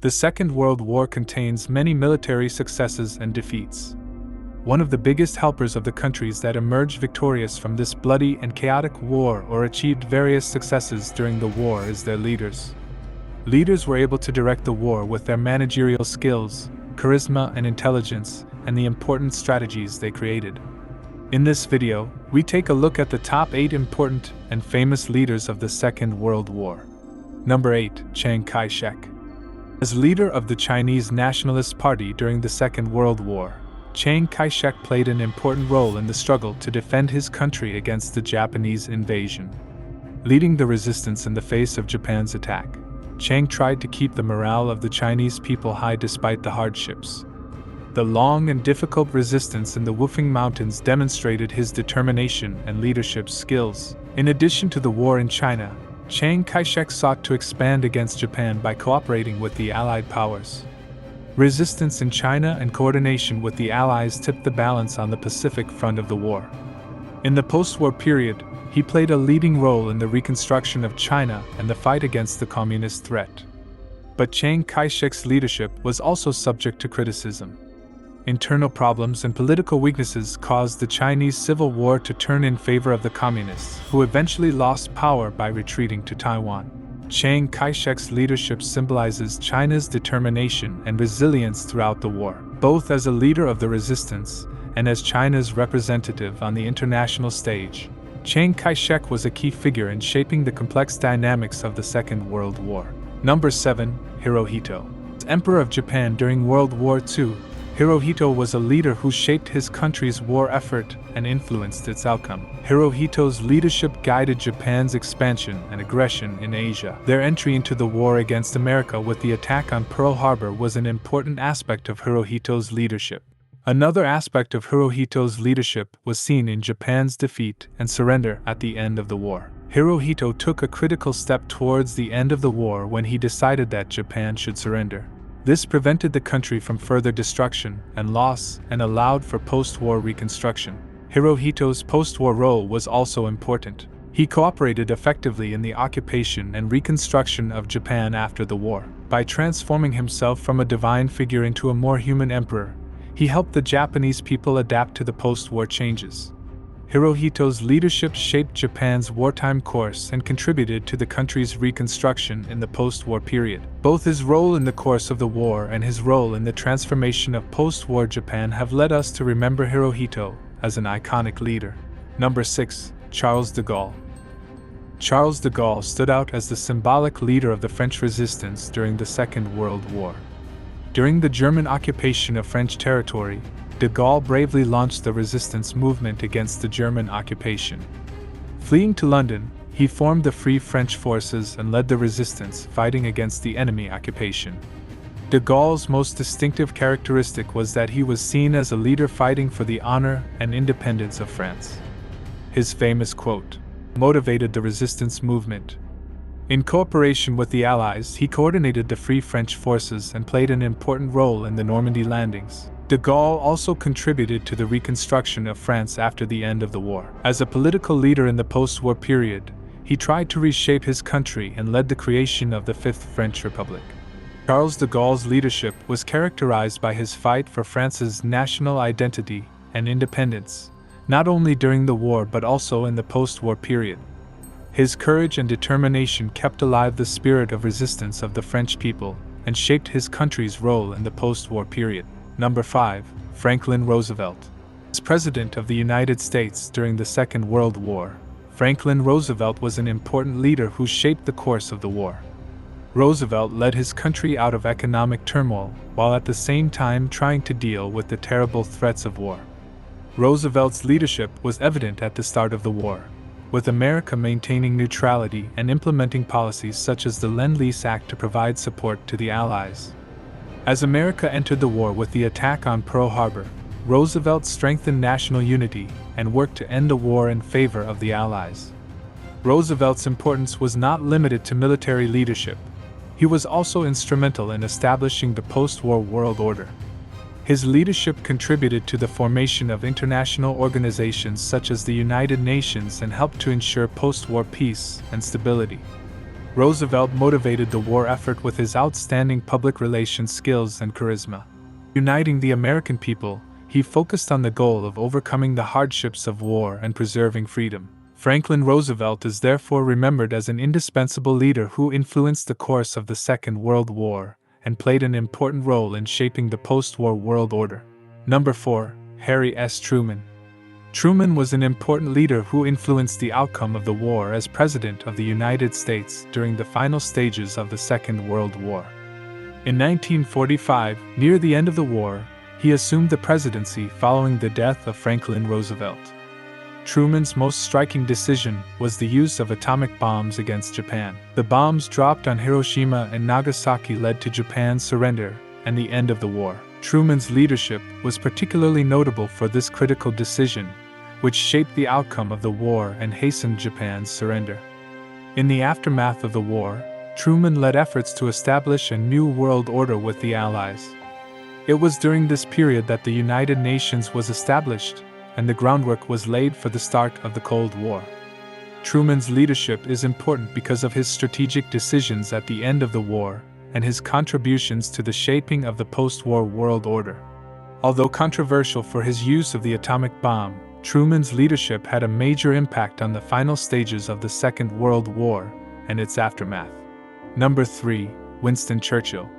The Second World War contains many military successes and defeats. One of the biggest helpers of the countries that emerged victorious from this bloody and chaotic war or achieved various successes during the war is their leaders. Leaders were able to direct the war with their managerial skills, charisma and intelligence, and the important strategies they created. In this video, we take a look at the top 8 important and famous leaders of the Second World War. Number 8. Chiang Kai-shek. As leader of the Chinese Nationalist Party during the Second World War, Chiang Kai-shek played an important role in the struggle to defend his country against the Japanese invasion. Leading the resistance in the face of Japan's attack, Chiang tried to keep the morale of the Chinese people high despite the hardships. The long and difficult resistance in the Wufeng Mountains demonstrated his determination and leadership skills. In addition to the war in China, Chiang Kai-shek sought to expand against Japan by cooperating with the Allied powers. Resistance in China and coordination with the Allies tipped the balance on the Pacific front of the war. In the post-war period, he played a leading role in the reconstruction of China and the fight against the communist threat. But Chiang Kai-shek's leadership was also subject to criticism. Internal problems and political weaknesses caused the Chinese Civil War to turn in favor of the communists, who eventually lost power by retreating to Taiwan. Chiang Kai-shek's leadership symbolizes China's determination and resilience throughout the war, both as a leader of the resistance and as China's representative on the international stage. Chiang Kai-shek was a key figure in shaping the complex dynamics of the Second World War. Number 7. Hirohito. As Emperor of Japan during World War II, Hirohito was a leader who shaped his country's war effort and influenced its outcome. Hirohito's leadership guided Japan's expansion and aggression in Asia. Their entry into the war against America with the attack on Pearl Harbor was an important aspect of Hirohito's leadership. Another aspect of Hirohito's leadership was seen in Japan's defeat and surrender at the end of the war. Hirohito took a critical step towards the end of the war when he decided that Japan should surrender. This prevented the country from further destruction and loss and allowed for post-war reconstruction. Hirohito's post-war role was also important. He cooperated effectively in the occupation and reconstruction of Japan after the war. By transforming himself from a divine figure into a more human emperor, he helped the Japanese people adapt to the post-war changes. Hirohito's leadership shaped Japan's wartime course and contributed to the country's reconstruction in the post-war period. Both his role in the course of the war and his role in the transformation of post-war Japan have led us to remember Hirohito as an iconic leader. Number 6. Charles de Gaulle. Charles de Gaulle stood out as the symbolic leader of the French resistance during the Second World War. During the German occupation of French territory, de Gaulle bravely launched the resistance movement against the German occupation. Fleeing to London, he formed the Free French Forces and led the resistance fighting against the enemy occupation. De Gaulle's most distinctive characteristic was that he was seen as a leader fighting for the honor and independence of France. His famous quote motivated the resistance movement. In cooperation with the Allies, he coordinated the Free French Forces and played an important role in the Normandy landings. De Gaulle also contributed to the reconstruction of France after the end of the war. As a political leader in the post-war period, he tried to reshape his country and led the creation of the Fifth French Republic. Charles de Gaulle's leadership was characterized by his fight for France's national identity and independence, not only during the war but also in the post-war period. His courage and determination kept alive the spirit of resistance of the French people and shaped his country's role in the post-war period. Number 5. Franklin Roosevelt. As President of the United States during the Second World War, Franklin Roosevelt was an important leader who shaped the course of the war. Roosevelt led his country out of economic turmoil while at the same time trying to deal with the terrible threats of war. Roosevelt's leadership was evident at the start of the war, with America maintaining neutrality and implementing policies such as the Lend-Lease Act to provide support to the Allies. As America entered the war with the attack on Pearl Harbor, Roosevelt strengthened national unity and worked to end the war in favor of the Allies. Roosevelt's importance was not limited to military leadership. He was also instrumental in establishing the post-war world order. His leadership contributed to the formation of international organizations such as the United Nations and helped to ensure post-war peace and stability. Roosevelt motivated the war effort with his outstanding public relations skills and charisma. Uniting the American people, he focused on the goal of overcoming the hardships of war and preserving freedom. Franklin Roosevelt is therefore remembered as an indispensable leader who influenced the course of the Second World War and played an important role in shaping the post-war world order. Number 4. Harry S. Truman. Truman was an important leader who influenced the outcome of the war as President of the United States during the final stages of the Second World War. In 1945, near the end of the war, he assumed the presidency following the death of Franklin Roosevelt. Truman's most striking decision was the use of atomic bombs against Japan. The bombs dropped on Hiroshima and Nagasaki led to Japan's surrender and the end of the war. Truman's leadership was particularly notable for this critical decision, which shaped the outcome of the war and hastened Japan's surrender. In the aftermath of the war, Truman led efforts to establish a new world order with the Allies. It was during this period that the United Nations was established, and the groundwork was laid for the start of the Cold War. Truman's leadership is important because of his strategic decisions at the end of the war and his contributions to the shaping of the post-war world order. Although controversial for his use of the atomic bomb, Truman's leadership had a major impact on the final stages of the Second World War and its aftermath. Number 3. Winston Churchill.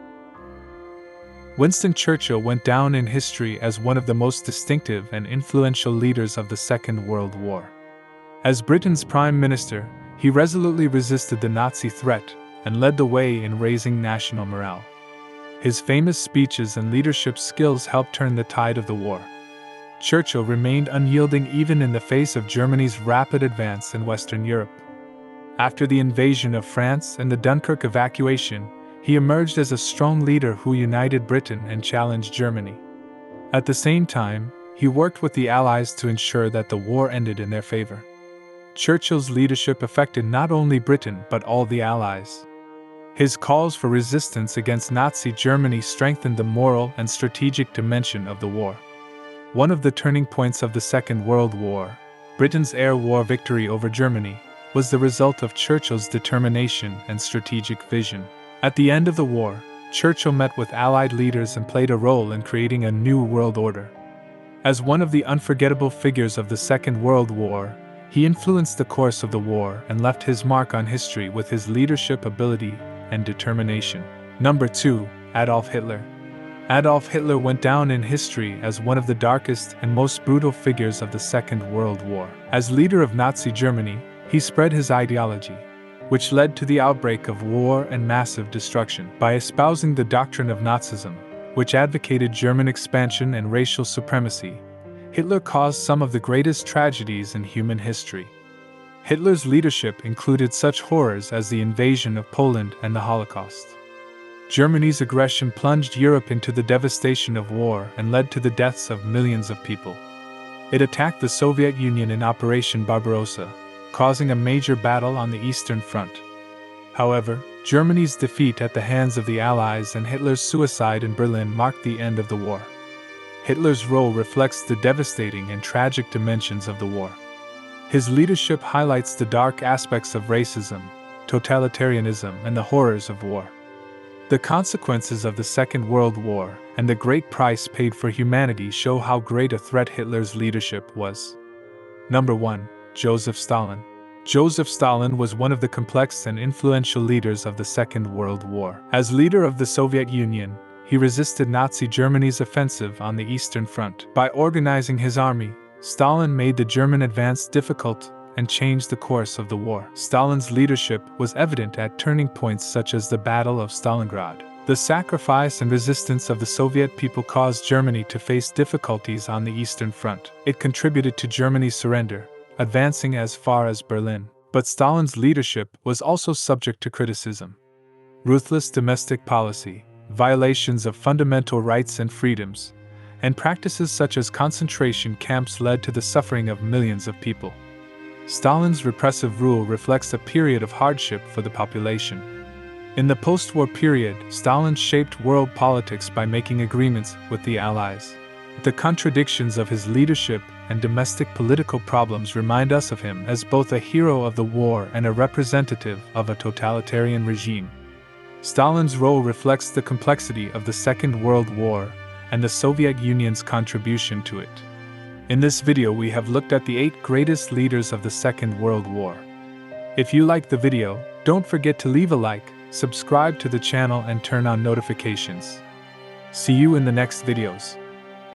Winston Churchill went down in history as one of the most distinctive and influential leaders of the Second World War. As Britain's Prime Minister, he resolutely resisted the Nazi threat and led the way in raising national morale. His famous speeches and leadership skills helped turn the tide of the war. Churchill remained unyielding even in the face of Germany's rapid advance in Western Europe. After the invasion of France and the Dunkirk evacuation, he emerged as a strong leader who united Britain and challenged Germany. At the same time, he worked with the Allies to ensure that the war ended in their favor. Churchill's leadership affected not only Britain but all the Allies. His calls for resistance against Nazi Germany strengthened the moral and strategic dimension of the war. One of the turning points of the Second World War, Britain's air war victory over Germany, was the result of Churchill's determination and strategic vision. At the end of the war, Churchill met with Allied leaders and played a role in creating a new world order. As one of the unforgettable figures of the Second World War, he influenced the course of the war and left his mark on history with his leadership ability and determination. Number 2. Adolf Hitler. Adolf Hitler went down in history as one of the darkest and most brutal figures of the Second World War. As leader of Nazi Germany, he spread his ideology, which led to the outbreak of war and massive destruction. By espousing the doctrine of Nazism, which advocated German expansion and racial supremacy, Hitler caused some of the greatest tragedies in human history. Hitler's leadership included such horrors as the invasion of Poland and the Holocaust. Germany's aggression plunged Europe into the devastation of war and led to the deaths of millions of people. It attacked the Soviet Union in Operation Barbarossa, causing a major battle on the Eastern Front. However, Germany's defeat at the hands of the Allies and Hitler's suicide in Berlin marked the end of the war. Hitler's role reflects the devastating and tragic dimensions of the war. His leadership highlights the dark aspects of racism, totalitarianism, and the horrors of war. The consequences of the Second World War and the great price paid for humanity show how great a threat Hitler's leadership was. Number 1. Joseph Stalin. Joseph Stalin was one of the complex and influential leaders of the Second World War. As leader of the Soviet Union, he resisted Nazi Germany's offensive on the Eastern Front. By organizing his army, Stalin made the German advance difficult and changed the course of the war. Stalin's leadership was evident at turning points such as the Battle of Stalingrad. The sacrifice and resistance of the Soviet people caused Germany to face difficulties on the Eastern Front. It contributed to Germany's surrender, advancing as far as Berlin. But Stalin's leadership was also subject to criticism. Ruthless domestic policy, violations of fundamental rights and freedoms, and practices such as concentration camps led to the suffering of millions of people. Stalin's repressive rule reflects a period of hardship for the population. In the post-war period, Stalin shaped world politics by making agreements with the Allies. The contradictions of his leadership and domestic political problems remind us of him as both a hero of the war and a representative of a totalitarian regime. Stalin's role reflects the complexity of the Second World War and the Soviet Union's contribution to it. In this video, we have looked at the 8 greatest leaders of the Second World War. If you liked the video, don't forget to leave a like, subscribe to the channel and turn on notifications. See you in the next videos.